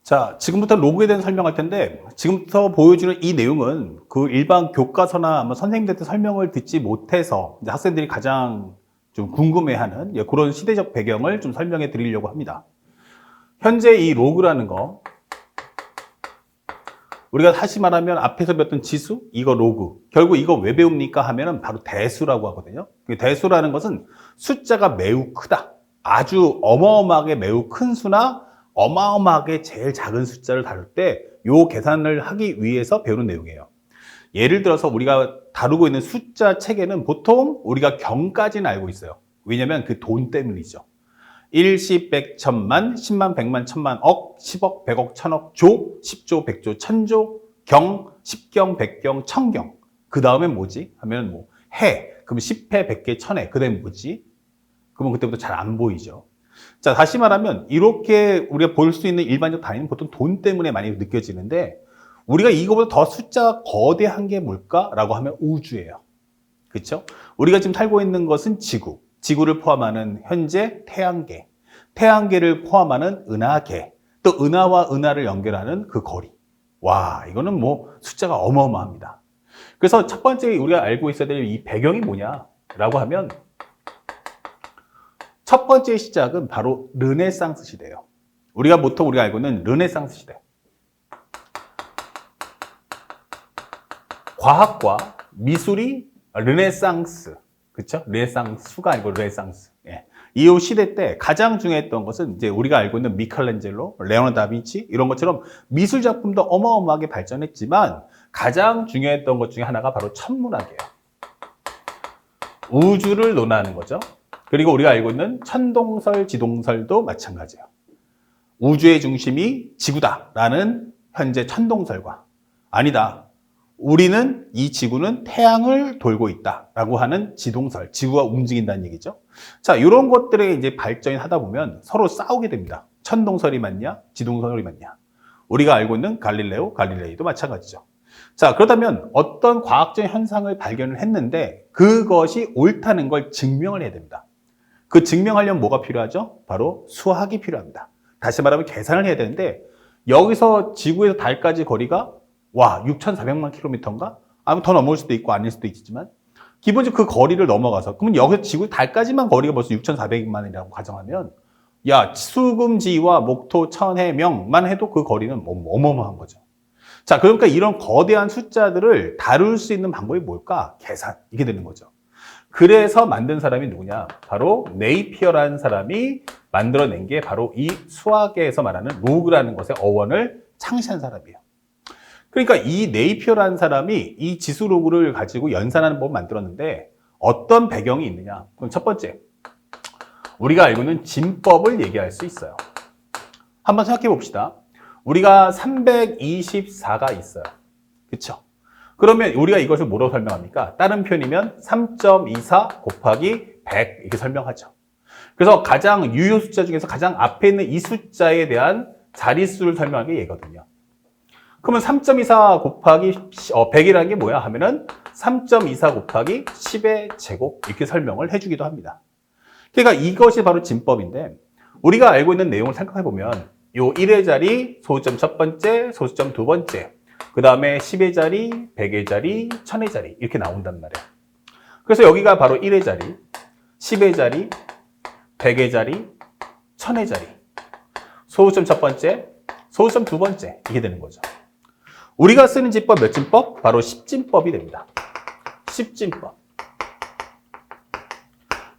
자, 지금부터 로그에 대해서 설명할 텐데, 지금부터 보여주는 이 내용은 그 일반 교과서나 뭐 선생님들한테 설명을 듣지 못해서 이제 학생들이 가장 좀 궁금해하는 그런 시대적 배경을 좀 설명해 드리려고 합니다. 현재 이 로그라는 거, 우리가 다시 말하면 앞에서 배웠던 지수, 이거 로그. 결국 이거 왜 배웁니까 하면은 바로 대수라고 하거든요. 대수라는 것은 숫자가 매우 크다. 아주 어마어마하게 매우 큰 수나 어마어마하게 제일 작은 숫자를 다룰 때 요 계산을 하기 위해서 배우는 내용이에요. 예를 들어서 우리가 다루고 있는 숫자 체계는 보통 우리가 경까지는 알고 있어요. 왜냐면 그 돈 때문이죠. 1, 10, 100, 1000만, 10만, 100만, 1000만, 억, 10억, 100억, 1000억, 조, 10조, 100조, 1000조, 경, 10경, 100경, 1000경. 그 다음에 뭐지? 하면 뭐 해. 그럼 10해, 100개, 1000해. 그 다음에 뭐지? 그러면 그때부터 잘 안 보이죠. 자, 다시 말하면 이렇게 우리가 볼 수 있는 일반적 단위는 보통 돈 때문에 많이 느껴지는데 우리가 이거보다 더 숫자가 거대한 게 뭘까라고 하면 우주예요. 그렇죠? 우리가 지금 살고 있는 것은 지구. 지구를 포함하는 현재 태양계. 태양계를 포함하는 은하계. 또 은하와 은하를 연결하는 그 거리. 와, 이거는 뭐 숫자가 어마어마합니다. 그래서 첫 번째 우리가 알고 있어야 될 이 배경이 뭐냐라고 하면 첫 번째 시작은 바로 르네상스 시대예요. 보통 우리가 알고 있는 르네상스 시대. 과학과 미술이 르네상스, 그렇죠? 르네상스가 아니고 르네상스. 예. 이 시대 때 가장 중요했던 것은 이제 우리가 알고 있는 미켈란젤로, 레오나르도 다빈치 이런 것처럼 미술 작품도 어마어마하게 발전했지만 가장 중요했던 것 중에 하나가 바로 천문학이에요. 우주를 논하는 거죠. 그리고 우리가 알고 있는 천동설, 지동설도 마찬가지예요. 우주의 중심이 지구다라는 현재 천동설과 아니다. 우리는 이 지구는 태양을 돌고 있다라고 하는 지동설, 지구가 움직인다는 얘기죠. 자, 이런 것들에 이제 발전이 하다 보면 서로 싸우게 됩니다. 천동설이 맞냐, 지동설이 맞냐. 우리가 알고 있는 갈릴레이도 마찬가지죠. 자, 그렇다면 어떤 과학적 현상을 발견을 했는데 그것이 옳다는 걸 증명을 해야 됩니다. 그 증명하려면 뭐가 필요하죠? 바로 수학이 필요합니다. 다시 말하면 계산을 해야 되는데 여기서 지구에서 달까지 거리가 6,400만 킬로미터인가? 아니면 더 넘을 수도 있고 아닐 수도 있지만 기본적으로 그 거리를 넘어가서 그러면 여기서 지구 달까지만 거리가 벌써 6,400만이라고 가정하면 수금지와 목토, 천해, 명만 해도 그 거리는 어마어마한 거죠. 자, 그러니까 이런 거대한 숫자들을 다룰 수 있는 방법이 뭘까? 계산. 이게 되는 거죠. 그래서 만든 사람이 누구냐? 바로 네이피어라는 사람이 만들어낸 게 바로 이 수학에서 말하는 로그라는 것의 어원을 창시한 사람이에요. 그러니까 이 네이피어라는 사람이 이 지수 로그를 가지고 연산하는 법을 만들었는데 어떤 배경이 있느냐? 그럼 첫 번째, 우리가 알고 있는 진법을 얘기할 수 있어요. 한번 생각해 봅시다. 우리가 324가 있어요. 그렇죠? 그러면 우리가 이것을 뭐라고 설명합니까? 다른 표현이면 3.24 곱하기 100 이렇게 설명하죠. 그래서 가장 유효 숫자 중에서 가장 앞에 있는 이 숫자에 대한 자릿수를 설명하는 게 얘거든요. 그러면 3.24 곱하기 100이라는 게 뭐야 하면은 3.24 곱하기 10의 제곱 이렇게 설명을 해주기도 합니다. 그러니까 이것이 바로 진법인데 우리가 알고 있는 내용을 생각해 보면 요 1의 자리, 소수점 첫 번째, 소수점 두 번째, 그 다음에 10의 자리, 100의 자리, 1000의 자리 이렇게 나온단 말이에요. 그래서 여기가 바로 1의 자리, 10의 자리, 100의 자리, 1000의 자리, 소수점 첫 번째, 소수점 두 번째 이게 되는 거죠. 우리가 쓰는 진법 몇 진법? 바로 10진법이 됩니다. 10진법.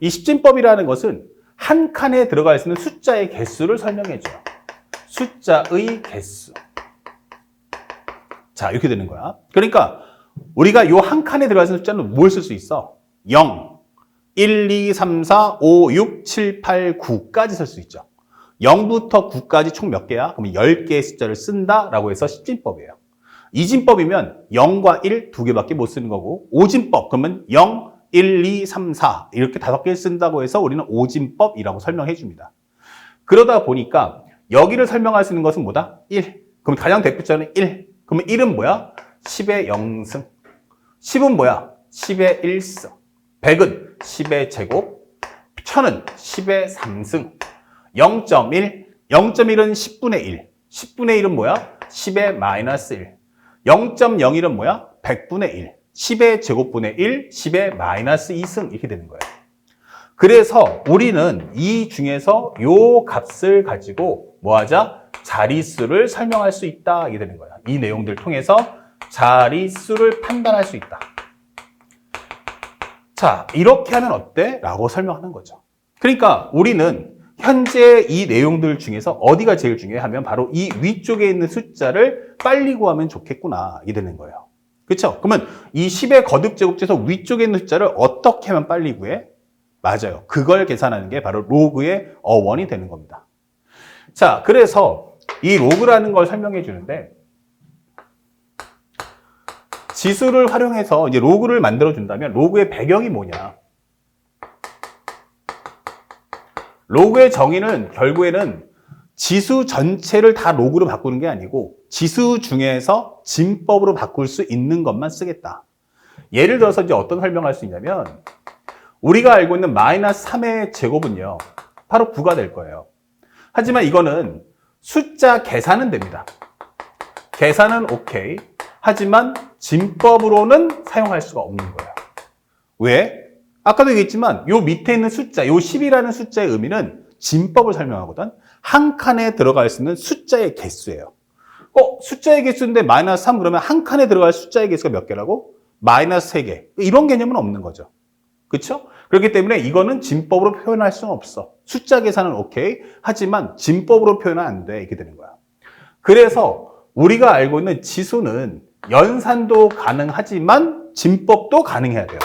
이 10진법이라는 것은 한 칸에 들어갈 수 있는 숫자의 개수를 설명해줘요. 숫자의 개수. 자, 이렇게 되는 거야. 그러니까 우리가 이 한 칸에 들어갈 수 있는 숫자는 뭘 쓸 수 있어? 0, 1, 2, 3, 4, 5, 6, 7, 8, 9까지 쓸 수 있죠. 0부터 9까지 총 몇 개야? 그러면 10개의 숫자를 쓴다라고 해서 10진법이에요. 2진법이면 0과 1 두 개밖에 못 쓰는 거고 5진법 그러면 0, 1, 2, 3, 4 이렇게 5개 쓴다고 해서 우리는 5진법이라고 설명해 줍니다. 그러다 보니까 여기를 설명할 수 있는 것은 뭐다? 1. 그럼 가장 대표자는 1. 그러면 1은 뭐야? 10의 0승. 10은 뭐야? 10의 1승. 100은 10의 제곱. 1000은 10의 3승. 0.1. 0.1은 10분의 1. 10분의 1은 뭐야? 10의 마이너스 1. 0.01은 뭐야? 100분의 1. 10의 제곱분의 1, 10의 마이너스 2승 이렇게 되는 거예요. 그래서 우리는 이 중에서 요 값을 가지고 뭐 하자? 자릿수를 설명할 수 있다 이게 되는 거야. 이 내용들을 통해서 자릿수를 판단할 수 있다. 자, 이렇게 하면 어때? 라고 설명하는 거죠. 그러니까 우리는 현재 이 내용들 중에서 어디가 제일 중요해 하면 바로 이 위쪽에 있는 숫자를 빨리 구하면 좋겠구나 이게 되는 거예요. 그렇죠? 그러면 이 10의 거듭제곱제에서 위쪽에 있는 숫자를 어떻게 하면 빨리 구해? 맞아요. 그걸 계산하는 게 바로 로그의 어원이 되는 겁니다. 자, 그래서 이 로그라는 걸 설명해 주는데 지수를 활용해서 이제 로그를 만들어 준다면 로그의 배경이 뭐냐? 로그의 정의는 결국에는 지수 전체를 다 로그로 바꾸는 게 아니고 지수 중에서 진법으로 바꿀 수 있는 것만 쓰겠다. 예를 들어서 이제 어떤 설명할 수 있냐면 우리가 알고 있는 마이너스 3의 제곱은요. 바로 9가 될 거예요. 하지만 이거는 숫자 계산은 됩니다. 계산은 오케이. 하지만 진법으로는 사용할 수가 없는 거예요. 왜? 아까도 얘기했지만 요 밑에 있는 숫자, 요 10이라는 숫자의 의미는 진법을 설명하거든. 한 칸에 들어갈 수 있는 숫자의 개수예요. 숫자의 개수인데 마이너스 3 그러면 한 칸에 들어갈 숫자의 개수가 몇 개라고? 마이너스 3개. 이런 개념은 없는 거죠. 그렇죠? 그렇기 때문에 이거는 진법으로 표현할 수는 없어. 숫자 계산은 오케이. 하지만 진법으로 표현은 안 돼. 이렇게 되는 거야. 그래서 우리가 알고 있는 지수는 연산도 가능하지만 진법도 가능해야 돼요.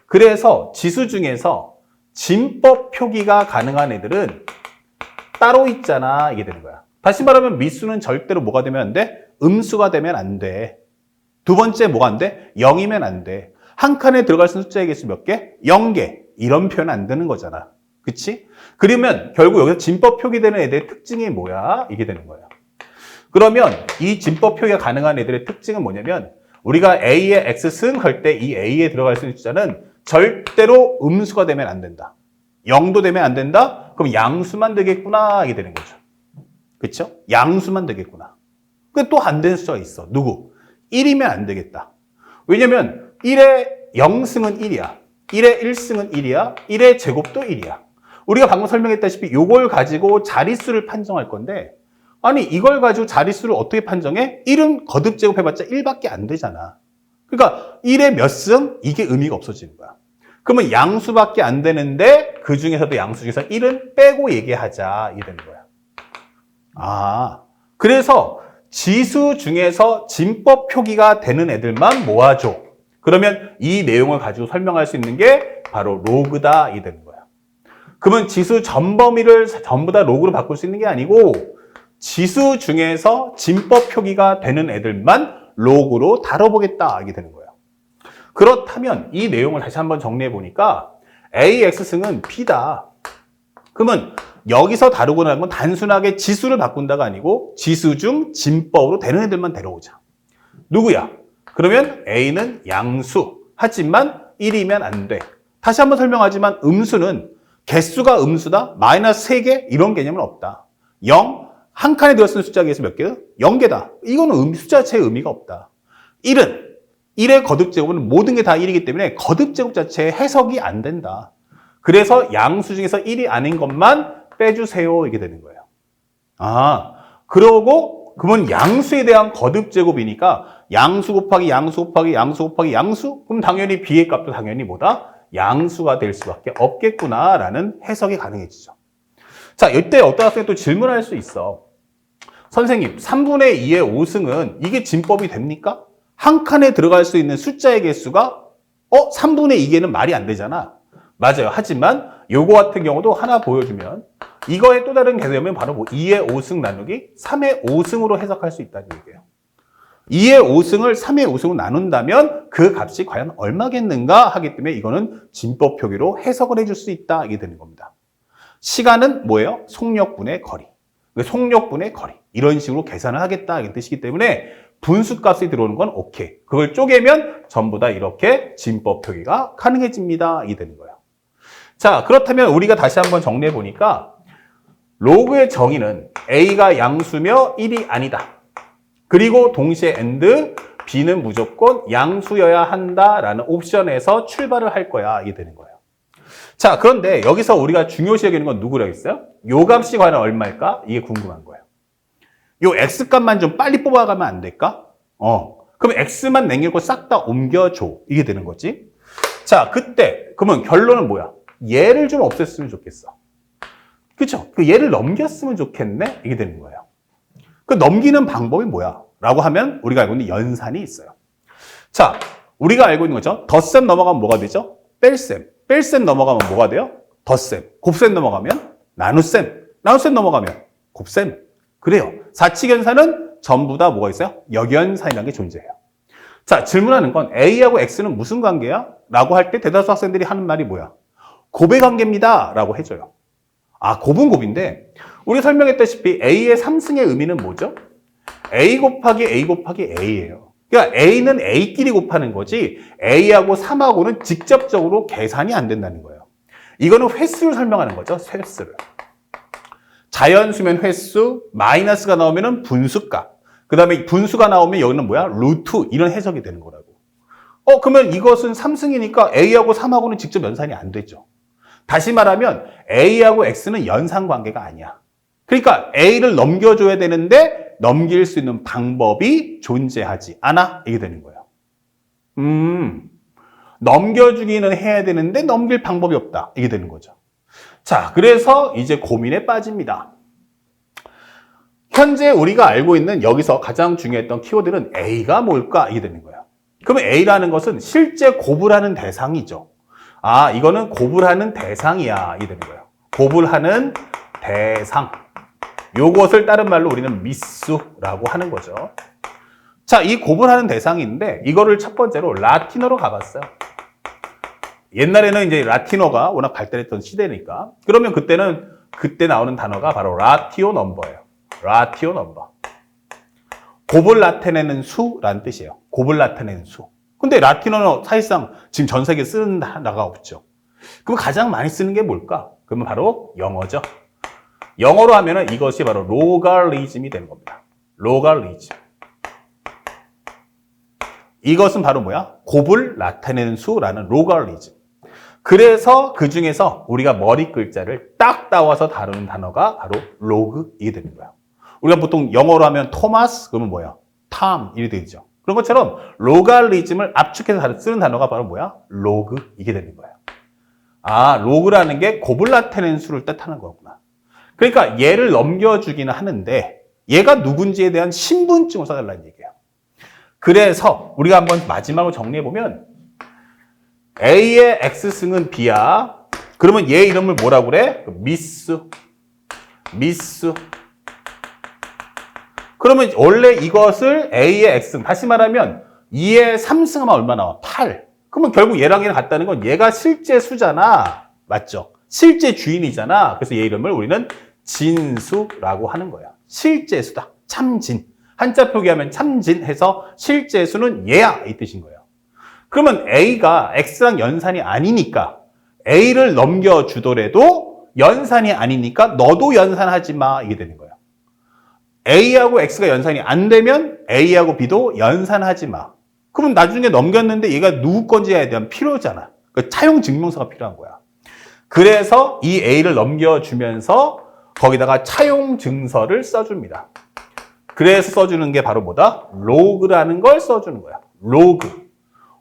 그래서 지수 중에서 진법 표기가 가능한 애들은 따로 있잖아. 이게 되는 거야. 다시 말하면 미수는 절대로 뭐가 되면 안 돼? 음수가 되면 안 돼. 두 번째 뭐가 안 돼? 0이면 안 돼. 한 칸에 들어갈 수 있는 숫자의 개수 몇 개? 0개. 이런 표현 안 되는 거잖아. 그치? 그러면 결국 여기서 진법 표기되는 애들의 특징이 뭐야? 이게 되는 거야. 그러면 이 진법 표기가 가능한 애들의 특징은 뭐냐면 우리가 A의 X승 할 때 이 A에 들어갈 수 있는 숫자는 절대로 음수가 되면 안 된다. 0도 되면 안 된다? 그럼 양수만 되겠구나. 이게 되는 거죠. 그쵸? 양수만 되겠구나. 근데 또 안 되는 숫자가 있어. 누구? 1이면 안 되겠다. 왜냐면 1의 0승은 1이야. 1의 1승은 1이야. 1의 제곱도 1이야. 우리가 방금 설명했다시피 이걸 가지고 자릿수를 판정할 건데 아니 이걸 가지고 자릿수를 어떻게 판정해? 1은 거듭제곱 해봤자 1밖에 안 되잖아. 그러니까 1의 몇 승? 이게 의미가 없어지는 거야. 그러면 양수밖에 안 되는데 그 중에서도 양수 중에서 1은 빼고 얘기하자. 이게 되는 거야. 그래서 지수 중에서 진법 표기가 되는 애들만 모아줘. 그러면 이 내용을 가지고 설명할 수 있는 게 바로 로그다. 이 되는 거야. 그러면 지수 전 범위를 전부 다 로그로 바꿀 수 있는 게 아니고 지수 중에서 진법 표기가 되는 애들만 로그로 다뤄보겠다. 이게 되는 거예요. 그렇다면 이 내용을 다시 한번 정리해 보니까 AX승은 B다. 그러면 여기서 다루고 나는 건 단순하게 지수를 바꾼다가 아니고 지수 중 진법으로 되는 애들만 데려오자. 누구야? 그러면 A는 양수. 하지만 1이면 안 돼. 다시 한번 설명하지만 음수는 개수가 음수다? 마이너스 3개? 이런 개념은 없다. 0, 한 칸에 들어쓰는 숫자 개수 몇 개야? 0개다. 이거는 숫자 자체의 의미가 없다. 1은 1의 거듭제곱은 모든 게 다 1이기 때문에 거듭제곱 자체의 해석이 안 된다. 그래서 양수 중에서 1이 아닌 것만 빼주세요. 이게 되는 거예요. 그러고 그러면 양수에 대한 거듭제곱이니까 양수 곱하기 양수 곱하기 양수 곱하기 양수? 그럼 당연히 B의 값도 당연히 뭐다? 양수가 될 수밖에 없겠구나라는 해석이 가능해지죠. 자, 이때 어떤 학생이 또 질문할 수 있어. 선생님, 3분의 2의 5승은 이게 진법이 됩니까? 한 칸에 들어갈 수 있는 숫자의 개수가 3분의 2개는 말이 안 되잖아. 맞아요. 하지만 요거 같은 경우도 하나 보여주면 이거의 또 다른 개념은 바로 2의 5승 나누기 3의 5승으로 해석할 수 있다는 얘기예요. 2의 5승을 3의 5승으로 나눈다면 그 값이 과연 얼마겠는가 하기 때문에 이거는 진법 표기로 해석을 해줄 수 있다. 이게 되는 겁니다. 시간은 뭐예요? 속력분의 거리. 속력분의 거리. 이런 식으로 계산을 하겠다. 이 뜻이기 때문에 분수값이 들어오는 건 오케이. 그걸 쪼개면 전부 다 이렇게 진법 표기가 가능해집니다. 이 되는 거예요. 자, 그렇다면 우리가 다시 한번 정리해 보니까 로그의 정의는 A가 양수며 1이 아니다. 그리고 동시에 and B는 무조건 양수여야 한다라는 옵션에서 출발을 할 거야. 이게 되는 거예요. 자, 그런데 여기서 우리가 중요시 여기는 건 누구라고 했어요? 요 값이 과연 얼마일까? 이게 궁금한 거예요. 요 X값만 좀 빨리 뽑아가면 안 될까? 그럼 X만 남기고 싹 다 옮겨줘. 이게 되는 거지. 자, 그때 그러면 결론은 뭐야? 얘를 좀 없앴으면 좋겠어. 그쵸? 그 얘를 넘겼으면 좋겠네? 이게 되는 거예요. 그 넘기는 방법이 뭐야? 라고 하면 우리가 알고 있는 연산이 있어요. 자, 우리가 알고 있는 거죠. 덧셈 넘어가면 뭐가 되죠? 뺄셈. 뺄셈 넘어가면 뭐가 돼요? 덧셈. 곱셈 넘어가면 나눗셈. 나눗셈 넘어가면 곱셈. 그래요. 사칙연산은 전부 다 뭐가 있어요? 역연산이라는 게 존재해요. 자, 질문하는 건 A하고 X는 무슨 관계야? 라고 할 때 대다수 학생들이 하는 말이 뭐야? 곱의 관계입니다. 라고 해줘요. 아, 곱은 곱인데 우리가 설명했다시피 A의 3승의 의미는 뭐죠? A 곱하기 A 곱하기 A예요. 그러니까 A는 A끼리 곱하는 거지 A하고 3하고는 직접적으로 계산이 안 된다는 거예요. 이거는 횟수를 설명하는 거죠. 횟수를. 자연수면 횟수, 마이너스가 나오면 분수값. 그 다음에 분수가 나오면 여기는 뭐야? 루트 이런 해석이 되는 거라고. 그러면 이것은 3승이니까 A하고 3하고는 직접 연산이 안 되죠. 다시 말하면 A하고 X는 연산 관계가 아니야. 그러니까 A를 넘겨줘야 되는데 넘길 수 있는 방법이 존재하지 않아. 이게 되는 거예요. 넘겨주기는 해야 되는데 넘길 방법이 없다. 이게 되는 거죠. 자, 그래서 이제 고민에 빠집니다. 현재 우리가 알고 있는 여기서 가장 중요했던 키워드는 A가 뭘까? 이게 되는 거예요. 그러면 A라는 것은 실제 곱을 대상이죠. 아, 이거는 곱을 대상이야. 이게 되는 거예요. 곱을 대상. 요것을 다른 말로 우리는 미수라고 하는 거죠. 자, 이 곱을 대상인데 이거를 첫 번째로 라틴어로 가봤어요. 옛날에는 이제 라틴어가 워낙 발달했던 시대니까. 그러면 그때 나오는 단어가 바로 라티오 넘버예요. 라티오 넘버. 곱을 나타내는 수라는 뜻이에요. 곱을 나타내는 수. 근데 라틴어는 사실상 지금 전 세계에 쓰는 단어가 없죠. 그럼 가장 많이 쓰는 게 뭘까? 그러면 바로 영어죠. 영어로 하면은 이것이 바로 로가리즘이 되는 겁니다. 로가리즘. 이것은 바로 뭐야? 곱을 나타내는 수라는 로가리즘. 그래서 그 중에서 우리가 머리 글자를 딱 따와서 다루는 단어가 바로 로그 이게 되는 거야. 우리가 보통 영어로 하면 토마스 그러면 뭐야? 탐 이렇게 되죠. 그런 것처럼 로가리즘을 압축해서 쓰는 단어가 바로 뭐야? 로그 이게 되는 거예요. 아, 로그라는 게 곱을 나타내는 수를 뜻하는 거구나. 그러니까 얘를 넘겨주기는 하는데 얘가 누군지에 대한 신분증을 써달라는 얘기예요. 그래서 우리가 한번 마지막으로 정리해보면 A의 X승은 B야. 그러면 얘 이름을 뭐라고 그래? 미수. 그러면 원래 이것을 A의 X승, 다시 말하면 2의 3승하면 얼마 나와? 8. 그러면 결국 얘랑 얘랑 같다는 건 얘가 실제 수잖아. 맞죠? 실제 주인이잖아. 그래서 얘 이름을 우리는 진수라고 하는 거야. 실제 수다. 참진. 한자 표기하면 참진해서 실제 수는 얘야. 이 뜻인 거예요. 그러면 A가 X랑 연산이 아니니까 A를 넘겨주더라도 연산이 아니니까 너도 연산하지 마. 이게 되는 거예요. A하고 X가 연산이 안 되면 A하고 B도 연산하지 마. 그럼 나중에 넘겼는데 얘가 누구 건지에 대한 필요잖아. 그 차용 증명서가 필요한 거야. 그래서 이 A를 넘겨주면서 거기다가 차용 증서를 써줍니다. 그래서 써주는 게 바로 뭐다? 로그라는 걸 써주는 거야. 로그.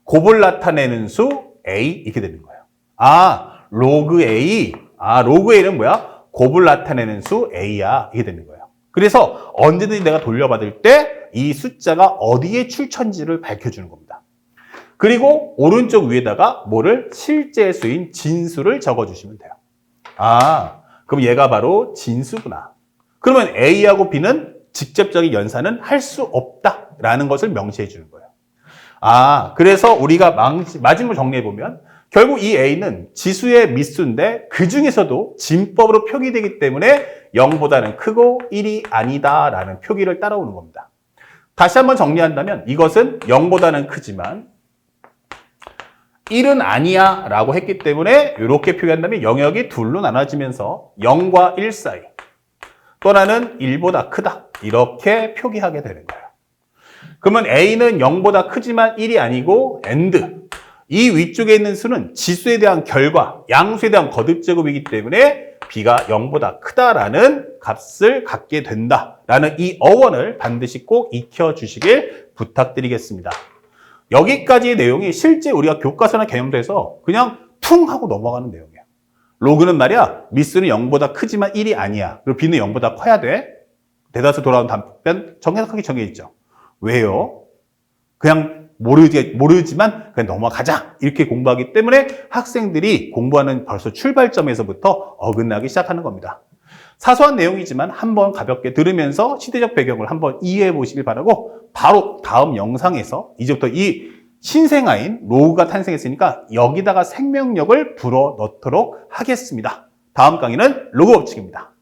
곱을 나타내는 수 A 이렇게 되는 거예요. 아, 로그 A. 아, 로그 A는 뭐야? 곱을 나타내는 수 A야. 이게 되는 거예요. 그래서 언제든지 내가 돌려받을 때 이 숫자가 어디에 출처인지를 밝혀주는 겁니다. 그리고 오른쪽 위에다가 뭐를? 실제 수인 진수를 적어주시면 돼요. 아, 그럼 얘가 바로 진수구나. 그러면 A하고 B는 직접적인 연산은 할 수 없다라는 것을 명시해 주는 거예요. 아, 그래서 우리가 마지막으로 정리해보면 결국 이 A는 지수의 미수인데 그 중에서도 진법으로 표기되기 때문에 0보다는 크고 1이 아니다라는 표기를 따라오는 겁니다. 다시 한번 정리한다면 이것은 0보다는 크지만 1은 아니야 라고 했기 때문에 이렇게 표기한다면 영역이 둘로 나눠지면서 0과 1 사이 또 하나는 1보다 크다. 이렇게 표기하게 되는 거예요. 그러면 A는 0보다 크지만 1이 아니고 AND. 이 위쪽에 있는 수는 지수에 대한 결과, 양수에 대한 거듭제곱이기 때문에 B가 0보다 크다라는 값을 갖게 된다라는 이 어원을 반드시 꼭 익혀주시길 부탁드리겠습니다. 여기까지의 내용이 실제 우리가 교과서나 개념도에서 그냥 퉁 하고 넘어가는 내용이에요. 로그는 말이야, 미수는 0보다 크지만 1이 아니야. 그리고 B는 0보다 커야 돼. 대다수 돌아온 답변 정확하게 정해있죠. 왜요? 그냥 모르지만 그냥 넘어가자 이렇게 공부하기 때문에 학생들이 공부하는 벌써 출발점에서부터 어긋나기 시작하는 겁니다. 사소한 내용이지만 한번 가볍게 들으면서 시대적 배경을 한번 이해해 보시길 바라고 바로 다음 영상에서 이제부터 이 신생아인 로그가 탄생했으니까 여기다가 생명력을 불어 넣도록 하겠습니다. 다음 강의는 로그 법칙입니다.